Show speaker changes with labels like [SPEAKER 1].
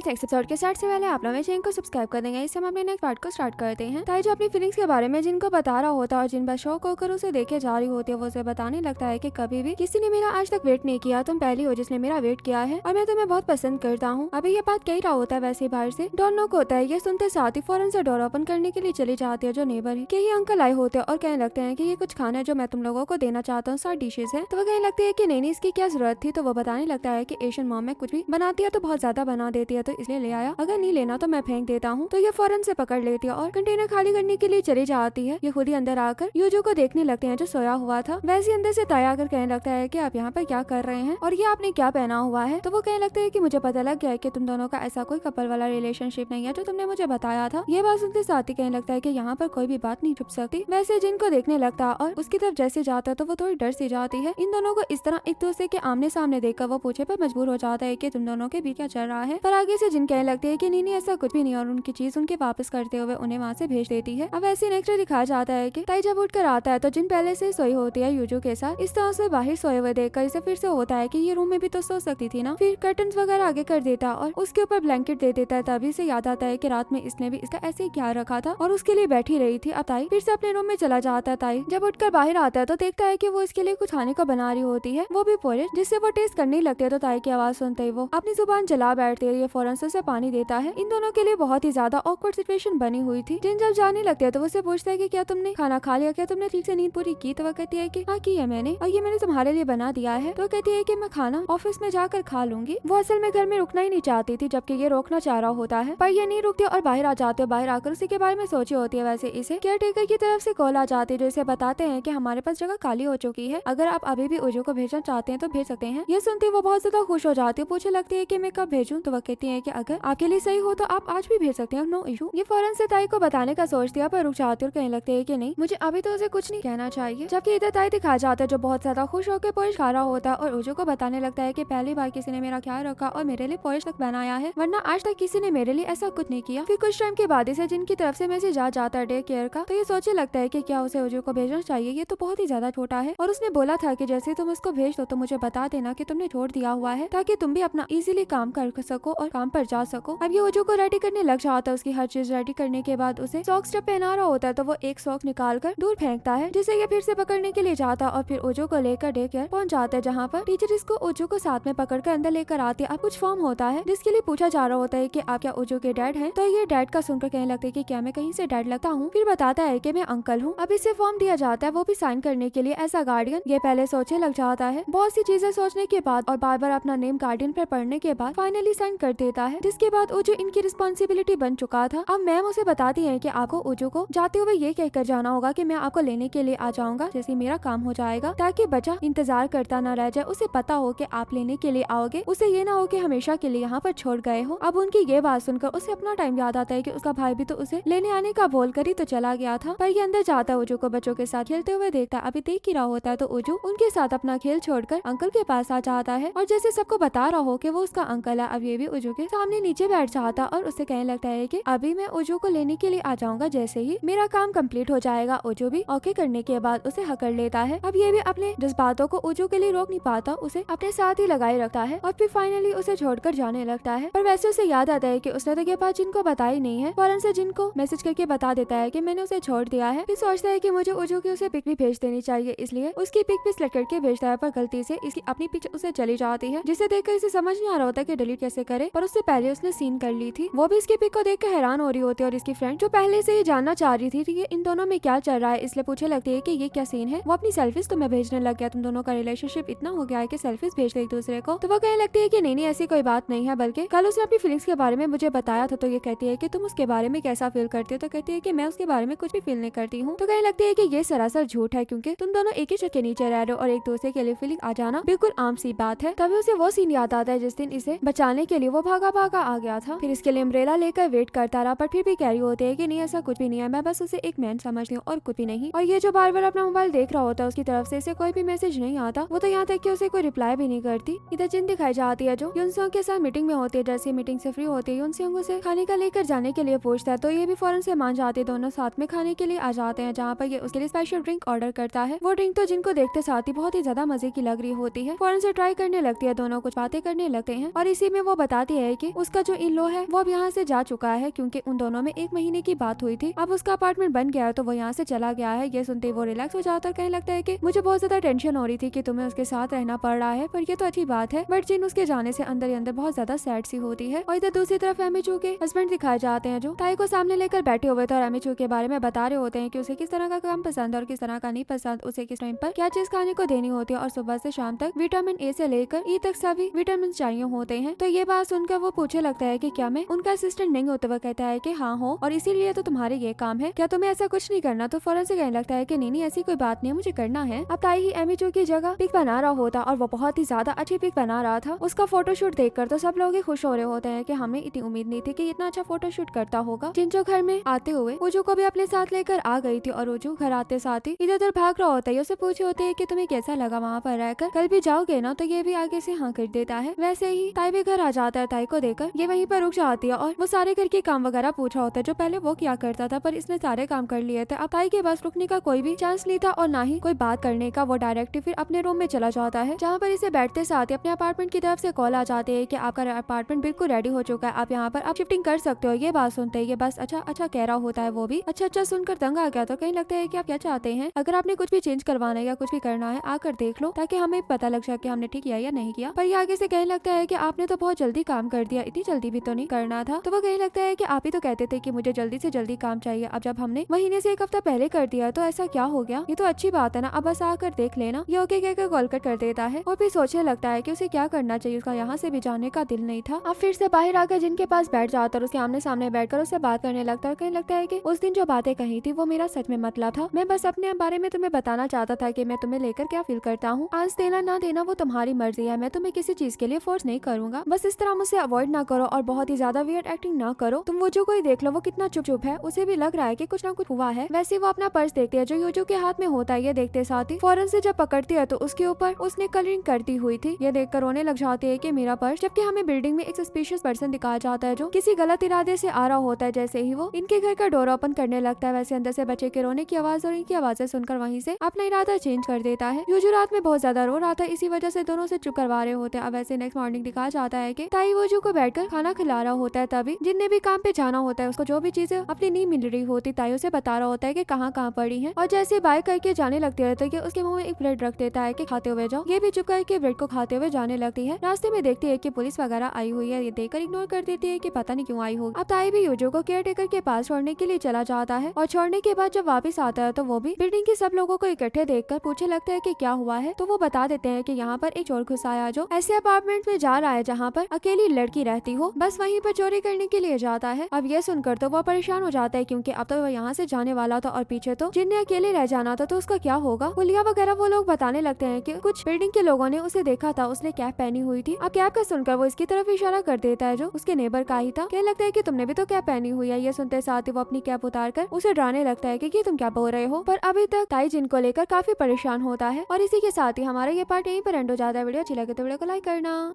[SPEAKER 1] इस एपिसोड के स्टार्ट से पहले आप लोग चैनल को सब्सक्राइब कर देंगे। इससे हम अपने नेक्स्ट पार्ट को स्टार्ट करते हैं। ताई जो अपनी फीलिंग्स के बारे में जिनको बता रहा होता है और जिन पर शौक होकर उसे देखे जा रही होती है, वो उसे बताने लगता है कि कभी भी किसी ने मेरा आज तक वेट नहीं किया, तुम पहली हो जिसने मेरा वेट किया है और मैं तुम्हें बहुत पसंद करता हूँ। अभी ये बात कह रहा होता है, वैसे बाहर से डोर नॉक होता है। ये सुनते साथ ही फौरन से डोर ओपन करने के लिए चली जाती है। जो नेबर है कि ये अंकल आए होते हैं और कहने लगते हैं कि ये कुछ खाना है जो मैं तुम लोगों को देना चाहता हूँ, 7 डिशेज है। तो वो कहने लगती है कि नहीं इसकी क्या जरूरत थी। तो वो बताने लगता है कि एशियन मॉम में कुछ भी बनाती है तो बहुत ज्यादा बना देती है, तो इसलिए ले आया, अगर नहीं लेना तो मैं फेंक देता हूँ। तो ये फौरन से पकड़ लेती है और कंटेनर खाली करने के लिए चली जाती है। ये खुद ही अंदर आकर यूजो को देखने लगते हैं जो सोया हुआ था। वैसे अंदर से ताई आकर कहने लगता है कि आप यहाँ पर क्या कर रहे हैं और ये आपने क्या पहना हुआ है। तो वो कहने लगता है कि मुझे पता लग गया है कि तुम दोनों का ऐसा कोई कपल वाला रिलेशनशिप नहीं है जो तुमने मुझे बताया था। ये बात सुनते साथ ही कहने लगता है कि यहाँ पर कोई भी बात नहीं छुप सकती। वैसे जिनको देखने लगता है और उसकी तरफ जैसे जाता है तो वो थोड़ी डर सी जाती है। इन दोनों को इस तरह एक दूसरे के आमने सामने देखकर वो पूछे पर मजबूर हो जाता है कि तुम दोनों के बीच क्या चल रहा है। पर आगे से जिन कहने लगते हैं कि नहीं ऐसा कुछ भी नहीं और उनकी चीज उनके वापस करते हुए उन्हें वहाँ से भेज देती है। अब ऐसे नेक्स्ट दिखाया जाता है कि ताई जब उठकर आता है तो जिन पहले से सोई होती है यूजो के साथ, इस तरह से बाहर सोए हुए देखकर इसे फिर से होता है कि ये रूम में भी तो सो सकती थी ना। फिर कर्टन्स वगैरह आगे कर देता और उसके ऊपर ब्लैंकेट दे देता है। तभी से याद आता है कि रात में इसने भी इसका ऐसे ही ख्याल रखा था और उसके लिए बैठी रही थी। अब ताई फिर से अपने रूम में चला जाता है। ताई जब उठकर बाहर आता है तो देखता है कि वो इसके लिए कुछ खाने को बना रही होती है, वो भी पोरिज, जिससे वो टेस्ट करने लगती है। तो ताई की आवाज सुनते ही वो अपनी जुबान जला बैठती है। ये फौरन से उसे पानी देता है। इन दोनों के लिए बहुत ही ज्यादा ऑकवर्ड सिचुएशन बनी हुई थी। जिन जब जाने लगते हैं तो उससे पूछता है कि क्या तुमने खाना खा लिया, क्या तुमने ठीक से नींद पूरी की। तो वह कहती है कि हाँ की है मैंने और ये मैंने तुम्हारे लिए बना दिया है। तो कहती है कि मैं खाना ऑफिस में जाकर खा लूंगी। वो असल में घर में रुकना ही नहीं चाहती थी, जबकि ये रोकना चाह रहा होता है, पर ये नहीं रुकती और बाहर आ जाते। बाहर आकर उसी के बारे में सोची होती है। वैसे इसे केयर टेकर की तरफ से कॉल आ जाती है जो इसे बताते हैं कि हमारे पास जगह खाली हो चुकी है, अगर आप अभी भी उजो को भेजना चाहते हैं तो भेज सकते हैं। ये सुनती वो बहुत ज्यादा खुश हो जाती है, पूछने लगती है कि मैं कब भेजूं। तो वह कहती है कि अगर आपके लिए सही हो तो आप आज भी भेज सकते हैं, नो इशू। ये फौरन से ताई को बताने का सोचती है पर रुक जाती है और कहने लगते है कि नहीं, मुझे अभी तो उसे कुछ नहीं कहना चाहिए। जबकि इधर ताई दिखा जाता है जो बहुत ज्यादा खुश होकर पोरिश खा रहा होता है और उजो को बताने लगता है कि पहली बार किसी ने मेरा ख्याल रखा और मेरे लिए पोरिश तक बनाया है, वरना आज तक किसी ने मेरे लिए ऐसा कुछ नहीं किया। फिर कुछ टाइम के बाद इसे जिनकी तरफ से मैसेज आ जाता है डे केयर का, तो ये सोचने लगता है कि क्या उसे उजो को भेजना चाहिए। ये तो बहुत ही ज्यादा छोटा है और उसने बोला था कि जैसे तुम उसको भेज दो तो मुझे बता देना कि तुमने छोड़ दिया हुआ है, ताकि तुम भी अपना इजीली काम कर सको और काम पर जा सको। अब ये उजो को रेडी करने लग जाता है। उसकी हर चीज रेडी करने के बाद उसे सॉक्स जब पहना रहा होता है तो वो एक सॉक्स निकाल कर दूर फेंकता है, जिसे ये फिर से पकड़ने के लिए जाता और फिर उजो को लेकर डे केयर पहुंच जाता है, जहाँ पर टीचर इसको उजो को साथ में पकड़कर अंदर लेकर आती है। अब कुछ फॉर्म होता है जिसके लिए पूछा जा रहा होता है कि आप क्या उजो के डैड हैं। तो ये डैड का सुनकर कहने लगता है कि क्या मैं कहीं से डैड लगता हूँ। फिर बताता है कि मैं अंकल हूँ। अब इसे फॉर्म दिया जाता है, वो भी साइन करने के लिए एज अ गार्डियन। ये पहले सोचने लग जाता है, बहुत सी चीजें सोचने के बाद और बार बार अपना नेम गार्डियन पर पढ़ने के बाद फाइनली साइन कर देता है, जिसके बाद उजो इनकी रिस्पॉन्सिबिलिटी बन चुका था। अब मैम उसे बताती है कि आपको उजो को जाते हुए ये कहकर जाना होगा कि मैं आपको लेने के लिए आ जाऊंगा जैसे मेरा काम हो जाएगा, ताकि बच्चा इंतजार करता न रह जाए। उसे पता हो कि आप लेने के लिए आओगे, उसे ये ना हो कि हमेशा के लिए यहाँ पर छोड़ गए हो। अब उनकी ये बात सुनकर उसे अपना टाइम याद आता है कि उसका भाई भी तो उसे लेने आने का बोल कर ही तो चला गया था। पर ये अंदर जाता उजो को बच्चों के साथ खेलते हुए देखता है। अभी देख ही रहा होता है तो उजो उनके साथ अपना खेल छोड़कर अंकल के पास आ जाता है और जैसे सबको बता रहा हो कि वो उसका अंकल है। अब ये भी उजो के सामने नीचे बैठ जाता और उसे कहने लगता है कि अभी मैं उजो को लेने के लिए आ जाऊंगा जैसे ही मेरा काम कंप्लीट हो जाएगा। उजो भी ओके करने के बाद उसे हकड़ लेता है। अब ये भी अपने जज्बातों को उजो के लिए रोक नहीं पाता, उसे अपने साथ ही लगाए रखता है और फिर फाइनली उसे छोड़कर जाने लगता है। पर वैसे उसे याद आता है कि उसने तो ये बात जिनको बताई नहीं है। फौरन से जिनको मैसेज करके बता देता है कि मैंने उसे छोड़ दिया है। फिर सोचता है कि मुझे उजो की उसे पिक भी भेज देनी चाहिए, इसलिए उसकी पिक भी सिलेक्ट करके भेजता है, पर गलती से इसकी अपनी पिक उसे चली जाती है, जिसे देखकर इसे समझ नहीं आ रहा होता कि डिलीट कैसे करे। पर उससे पहले उसने सीन कर ली थी। वो भी इसकी पिक को देखकर हैरान हो रही होती है और इसकी फ्रेंड जो पहले से ही जानना चाह रही थी कि इन दोनों में क्या चल रहा है, इसलिए पूछने लगती है कि ये क्या सीन है। वो अपनी सेल्फीज तुम्हें भेजने लग गया, तुम दोनों का रिलेशनशिप इतना हो गया है कि सेल्फीज भेज दे एक दूसरे को। तो वो कहने लगती है कि नहीं ऐसी कोई बात नहीं है, बल्कि कल उसने अपनी फीलिंग्स के बारे में मुझे बताया था। तो ये कहती है कि तुम उसके बारे में कैसा फील करती हो। तो कहती है कि मैं उसके बारे में कुछ भी फील नहीं करती हूँ। तो कहने लगती है कि ये सरासर झूठ है, क्योंकि तुम दोनों एक ही छत के नीचे रह रहे हो और एक दूसरे के लिए फीलिंग आ जाना बिल्कुल आम सी बात है। तभी उसे वो सीन याद आता है जिस दिन इसे बचाने के लिए वो भागा आ गया था। फिर इसके लिए अम्ब्रेला लेकर वेट करता रहा, पर फिर भी कह रही होती है कि नहीं ऐसा कुछ भी नहीं है, मैं बस उसे एक मैन समझती हूँ और कुछ भी नहीं। और ये जो बार बार अपना मोबाइल देख रहा होता है उसकी तरफ से इसे कोई भी मैसेज नहीं आता, वो तो यहाँ तक कि उसे कोई रिप्लाई भी नहीं करती। इधर जिन दिखाई जाती है जो यूनसोंग के साथ मीटिंग में होती है। जैसे मीटिंग से फ्री होती है यूनसोंग उसे खाने का लेकर जाने के लिए पूछता है, तो ये भी फौरन से मान जाते, दोनों साथ में खाने के लिए आ जाते हैं, जहाँ पर ये उसके लिए स्पेशल ड्रिंक ऑर्डर करता है। वो ड्रिंक तो जिनको देखते साथ ही बहुत ही ज्यादा मजे की लग रही होती है। फौरन से ट्राई करने लगती है, दोनों कुछ बातें करने लगते हैं और इसी में वो बताती है है कि उसका जो इन लॉ है वो अब यहाँ से जा चुका है, क्योंकि उन दोनों में 1 महीने की बात हुई थी। अब उसका अपार्टमेंट बन गया है तो वो यहाँ से चला गया है। ये सुनते वो रिलैक्स हो जाता है, कहने लगता है कि मुझे बहुत ज्यादा टेंशन हो रही थी कि तुम्हें उसके साथ रहना पड़ रहा है, पर ये तो अच्छी बात है। बट जिन उसके जाने से अंदर ही अंदर बहुत ज्यादा सैड सी होती है। और इधर दूसरी तरफ एमिचू के हस्बैंड दिखाए जाते हैं जो ताई को सामने लेकर बैठे हुए थे और एमिचू के बारे में बता रहे होते हैं कि उसे किस तरह का काम पसंद है और किस तरह का नहीं पसंद, उसे किस टाइम पर क्या चीज खाने को देनी होती है, और सुबह से शाम तक विटामिन ए से लेकर ई तक सभी विटामिन चाहिए होते हैं। तो ये बात सुनकर वो पूछने लगता है कि क्या मैं उनका असिस्टेंट नहीं होता। वह कहता है कि हाँ हो, और इसीलिए तो तुम्हारे ये काम है, क्या तुम्हें ऐसा कुछ नहीं करना। तो फौरन से कहने लगता है कि नहीं ऐसी कोई बात नहीं, मुझे करना है। अब ताई ही एमिचू की जगह पिक बना रहा होता और वो बहुत ही ज्यादा अच्छी पिक बना रहा था। उसका फोटोशूट देखकर तो सब लोग ही खुश हो रहे होते हैं कि हमें इतनी उम्मीद नहीं थी कि इतना अच्छा फोटोशूट करता होगा। जिंजो घर में आते हुए उजू को भी अपने साथ लेकर आ गई थी और उजू घर आते साथ ही इधर उधर भाग रहा होता है। उसे पूछे होते है कि तुम्हें कैसा लगा वहाँ पर रहकर, कल भी जाओगे ना। तो ये भी आगे से हाँ कर देता है। वैसे ही ताई भी घर आ जाता है। ताई को देखकर ये वहीं पर रुक जाती है और वो सारे घर के काम वगैरह पूछा होता है जो पहले वो क्या करता था, पर इसने सारे काम कर लिए थे। अब ताई के पास रुकने का कोई भी चांस नहीं था और ना ही कोई बात करने का। वो डायरेक्ट फिर अपने रूम में चला जाता है, जहाँ पर इसे बैठते साथ ही अपने अपार्टमेंट की तरफ से कॉल आ जाती है कि आपका अपार्टमेंट बिल्कुल रेडी हो चुका है, आप यहाँ पर आप शिफ्टिंग कर सकते हो। ये बात सुनते ये बस अच्छा अच्छा कह रहा होता है। वो भी अच्छा सुनकर दंग आ गया। तो कहीं लगता है कि आप क्या चाहते हैं, अगर आपने कुछ भी चेंज करवाना है या कुछ भी करना है आकर देख लो, ताकि हमें पता लग सके हमने ठीक किया या नहीं किया। पर ये आगे से कहने लगता है कि आपने तो बहुत जल्दी काम कर दिया, इतनी जल्दी भी तो नहीं करना था। तो वो कहने लगता है कि आप ही तो कहते थे कि मुझे जल्दी से जल्दी काम चाहिए, अब जब हमने महीने से 1 हफ्ता पहले कर दिया तो ऐसा क्या हो गया, ये तो अच्छी बात है ना, अब बस आकर देख लेना। ये ओके कहकर कॉल कट कर देता है और फिर सोचने लगता है कि उसे क्या करना चाहिए। उसका यहाँ से भी जाने का दिल नहीं था। अब फिर से बाहर आकर जिनके पास बैठ जाता और उसके आमने सामने बैठकर उससे बात करने लगता है। कहने लगता है कि उस दिन जो बातें कही थी वो मेरा सच में मतलब था, मैं बस अपने बारे में तुम्हें बताना चाहता था कि मैं तुम्हें लेकर क्या फील करता हूँ। आज देना ना देना वो तुम्हारी मर्जी है, मैं तुम्हें किसी चीज के लिए फोर्स नहीं करूंगा। बस इस तरह मुझसे अवॉइड ना करो और बहुत ही ज्यादा वियर्ड एक्टिंग ना करो। तुम वो जो कोई देख लो वो कितना चुप चुप है, उसे भी लग रहा है कि कुछ ना कुछ हुआ है। वैसे वो अपना पर्स देखती है जो यूजू के हाथ में होता है। ये देखते साथ ही फौरन से जब पकड़ती है तो उसके ऊपर उसने कलरिंग करती हुई थी। ये देखकर रोने लग जाती है कि मेरा पर्स, जबकि हमें बिल्डिंग में एक सस्पिशियस पर्सन दिखाया जाता है जो किसी गलत इरादे से आ रहा होता है। जैसे ही वो इनके घर का डोर ओपन करने लगता है वैसे अंदर से बच्चे के रोने की आवाज और इनकी आवाजें सुनकर वहीं से अपना इरादा चेंज कर देता है। यूजू रात में बहुत ज्यादा रो रहा था, इसी वजह से दोनों से चुप करवा रहे होते हैं। अब वैसे नेक्स्ट मॉर्निंग दिखाया जाता है कि ताई वोजू को बैठकर खाना खिला रहा होता है। तभी जिनने भी काम पे जाना होता है उसको जो भी चीजें अपनी नहीं मिल रही होती ताई उसे बता रहा होता है कि कहाँ कहाँ पड़ी है। और जैसे बाय करके जाने लगती है तो ये उसके मुंह में एक ब्रेड रख देता है कि खाते हुए जाओ। ये भी चुप करके ब्रेड को खाते हुए जाने लगती है। रास्ते में देखती है कि पुलिस वगैरह आई हुई है। ये देखकर इग्नोर कर देती है कि पता नहीं क्यों आई होगी। अब ताई भी यूजू को केयर टेकर के पास छोड़ने के लिए चला जाता है और छोड़ने के बाद जब वापस आता है तो वो भी बिल्डिंग के सब लोगों को इकट्ठे देखकर पूछने लगता है कि क्या हुआ है। तो वो बता देते हैं कि यहाँ पर एक चोर घुस आया जो ऐसे अपार्टमेंट में जा रहा है जहाँ पर अकेली लड़की रहती हो, बस वहीं पर चोरी करने के लिए जाता है। अब ये सुनकर तो वो परेशान हो जाता है क्योंकि अब तो वो यहाँ से जाने वाला था और पीछे तो जिन्हें अकेले रह जाना था, तो उसका क्या होगा। पुलिया वगैरह वो लोग बताने लगते हैं कि कुछ बिल्डिंग के लोगों ने उसे देखा था, उसने कैप पहनी हुई थी। अब कैप का सुनकर वो इसकी तरफ इशारा कर देता है जो उसके नेबर का ही था। कहने लगता है कि तुमने भी तो कैप पहनी हुई है। ये सुनते साथ ही वो अपनी कैप उतार कर उसे डराने लगता है कि तुम क्या बोल रहे हो। पर अभी तक ताई जिनको लेकर काफी परेशान होता है। और इसी के साथ ही हमारा ये पार्ट यहीं पर एंड हो जाता है। वीडियो अच्छी लगे तो वीडियो को लाइक करना।